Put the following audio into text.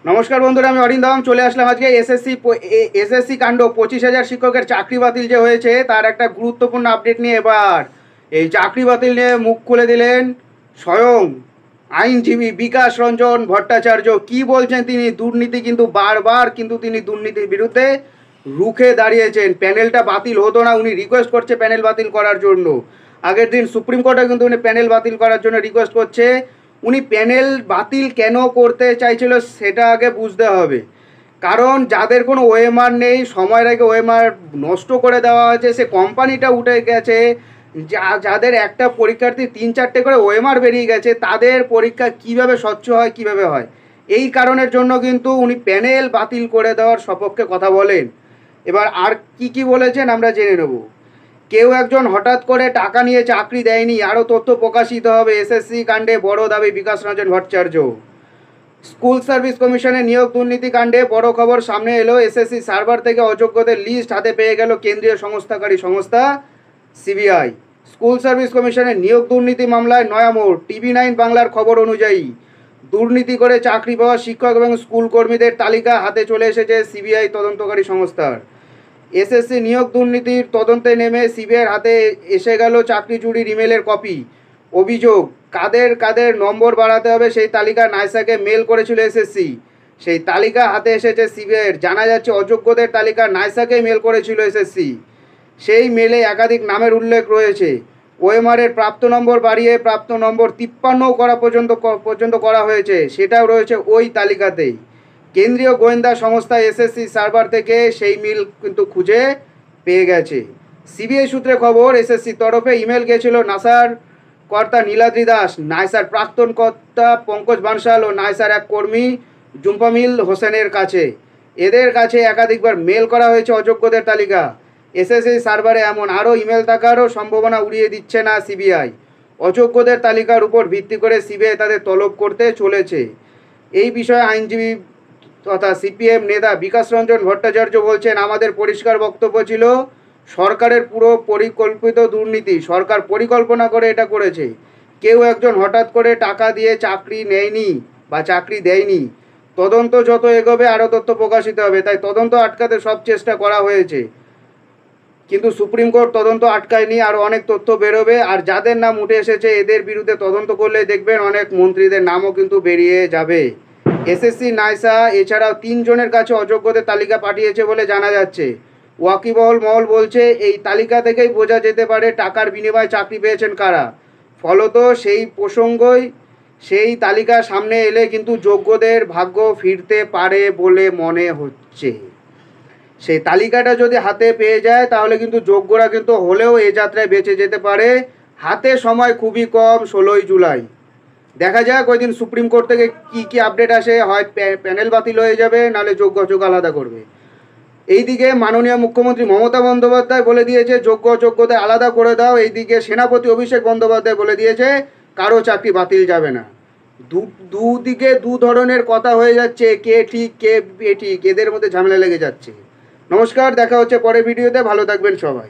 নমস্কার বন্ধুরা, আমি অরিন্দম চলে আসলাম আজকে এসএসসি কাণ্ড 25,000 শিক্ষকের চাকরি বাতিল যে হয়েছে তার একটা গুরুত্বপূর্ণ আপডেট নিয়ে এবার এই চাকরি বাতিল নিয়ে মুখ খুলে দিলেন স্বয়ং আইনজীবী বিকাশ রঞ্জন ভট্টাচার্য। কি বলছেন তিনি? দুর্নীতি কিন্তু বারবার কিন্তু তিনি দুর্নীতির বিরুদ্ধে রুখে দাঁড়িয়েছেন। প্যানেলটা বাতিল হতো না, উনি রিকোয়েস্ট করছে প্যানেল বাতিল করার জন্য। আগের দিন সুপ্রিম কোর্টে কিন্তু উনি প্যানেল বাতিল করার জন্য রিকোয়েস্ট করছে। উনি প্যানেল বাতিল কেন করতে চাইছিল সেটা আগে বুঝতে হবে, কারণ যাদের কোনো ওএমআর নেই, সময়ের আগে ওএমআর নষ্ট করে দেওয়া হয়েছে, সে কোম্পানিটা উঠে গেছে, যাদের একটা পরীক্ষার্থী 3-4টে করে ওএমআর বেরিয়ে গেছে, তাদের পরীক্ষা কিভাবে স্বচ্ছ হয়, কিভাবে হয়, এই কারণের জন্য কিন্তু উনি প্যানেল বাতিল করে দেওয়ার সপক্ষে কথা বলেন। এবার আর কি বলেছেন আমরা জেনে নেব। কেউ একজন হঠাৎ করে টাকা নিয়ে চাকরি দেয়নি, আরও তথ্য প্রকাশিত হবে। এসএসসি কাণ্ডে বড় দাবি বিকাশ রঞ্জন ভট্টাচার্য। স্কুল সার্ভিস কমিশনের নিয়োগ দুর্নীতি কাণ্ডে বড় খবর সামনে এলো। এসএসসি সার্ভার থেকে অযোগ্যদের লিস্ট হাতে পেয়ে গেল কেন্দ্রীয় সংস্থাকারী সংস্থা সিবিআই। স্কুল সার্ভিস কমিশনের নিয়োগ দুর্নীতি মামলায় নয়া মোড়। টিভি9 বাংলার খবর অনুযায়ী দুর্নীতি করে চাকরি পাওয়া শিক্ষক এবং স্কুল কর্মীদের তালিকা হাতে চলে এসেছে সিবিআই তদন্তকারী সংস্থার। এসএসসি নিয়োগ দুর্নীতির তদন্তে নেমে সিবিআইয়ের হাতে এসে গেল চাকরি চুরির ইমেলের কপি। অভিযোগ, কাদের কাদের নম্বর বাড়াতে হবে সেই তালিকা নাইসাকে মেল করেছিল এসএসসি। সেই তালিকা হাতে এসেছে সিবিআইয়ের। জানা যাচ্ছে অযোগ্যদের তালিকা নাইসাকে মেল করেছিল এসএসসি। সেই মেলে একাধিক নামের উল্লেখ রয়েছে। ওএমআরের প্রাপ্ত নম্বর বাড়িয়ে প্রাপ্ত নম্বর 53 করা পর্যন্ত করা হয়েছে, সেটাও রয়েছে ওই তালিকাতেই। কেন্দ্রীয় গোয়েন্দা সংস্থা এসএসসি সার্ভার থেকে সেই মিল কিন্তু খুঁজে পেয়ে গেছে। সিবিআই সূত্রে খবর, এসএসসির তরফে ইমেল গেছিল নাসার কর্তা নীলাদ্রি দাস, নাইসার প্রাক্তন কর্তা পঙ্কজ বানশাল ও নাইসার এক কর্মী জুম্পামিল হোসেনের কাছে। এদের কাছে একাধিকবার মেল করা হয়েছে অযোগ্যদের তালিকা। এসএসসি সার্ভারে এমন আরও ইমেল থাকারও সম্ভাবনা উড়িয়ে দিচ্ছে না সিবিআই। অযোগ্যদের তালিকার উপর ভিত্তি করে সিবিআই তাদের তলব করতে চলেছে। এই বিষয়ে আইনজীবী তথা সিপিএম নেতা বিকাশ রঞ্জন ভট্টাচার্য বলছেন, আমাদের পরিষ্কার বক্তব্য ছিল সরকারের পুরো পরিকল্পিত দুর্নীতি, সরকার পরিকল্পনা করে এটা করেছে। কেউ একজন হঠাৎ করে টাকা দিয়ে চাকরি নেয়নি বা চাকরি দেয়নি। তদন্ত যত এগোবে আরও তথ্য প্রকাশিত হবে, তাই তদন্ত আটকাতে সব চেষ্টা করা হয়েছে, কিন্তু সুপ্রিম কোর্ট তদন্ত আটকায়নি, আরও অনেক তথ্য বেরোবে। আর যাদের নাম উঠে এসেছে এদের বিরুদ্ধে তদন্ত করলে দেখবেন অনেক মন্ত্রীদের নামও কিন্তু বেরিয়ে যাবে। এসএসসি নাইসা এছাড়াও 3 জনের কাছে অযোগ্যদের তালিকা পাঠিয়েছে বলে জানা যাচ্ছে। ওয়াকিবহল মহল বলছে এই তালিকা থেকেই বোঝা যেতে পারে টাকার বিনিময়ে চাকরি পেয়েছেন কারা। ফলত সেই প্রসঙ্গই সেই তালিকা সামনে এলে কিন্তু যোগ্যদের ভাগ্য ফিরতে পারে বলে মনে হচ্ছে। সেই তালিকাটা যদি হাতে পেয়ে যায় তাহলে কিন্তু যোগ্যরা কিন্তু হলেও এই যাত্রায় বেঁচে যেতে পারে। হাতে সময় খুবই কম, 16ই জুলাই। দেখা যাক ওই দিন সুপ্রিম কোর্ট থেকে কি আপডেট আসে। হয় প্যানেল বাতিল হয়ে যাবে, নাহলে যোগ্য অযোগ্য আলাদা করবে। এইদিকে মাননীয় মুখ্যমন্ত্রী মমতা বন্দ্যোপাধ্যায় বলে দিয়েছে যোগ্য অযোগ্যদের আলাদা করে দাও। এইদিকে সেনাপতি অভিষেক বন্দ্যোপাধ্যায় বলে দিয়েছে কারো চাকরি বাতিল যাবে না। দুদিকে দু ধরনের কথা হয়ে যাচ্ছে, কে ঠিক কে বেঠিক, এদের মধ্যে ঝামেলা লেগে যাচ্ছে। নমস্কার, দেখা হচ্ছে পরের ভিডিওতে। ভালো থাকবেন সবাই।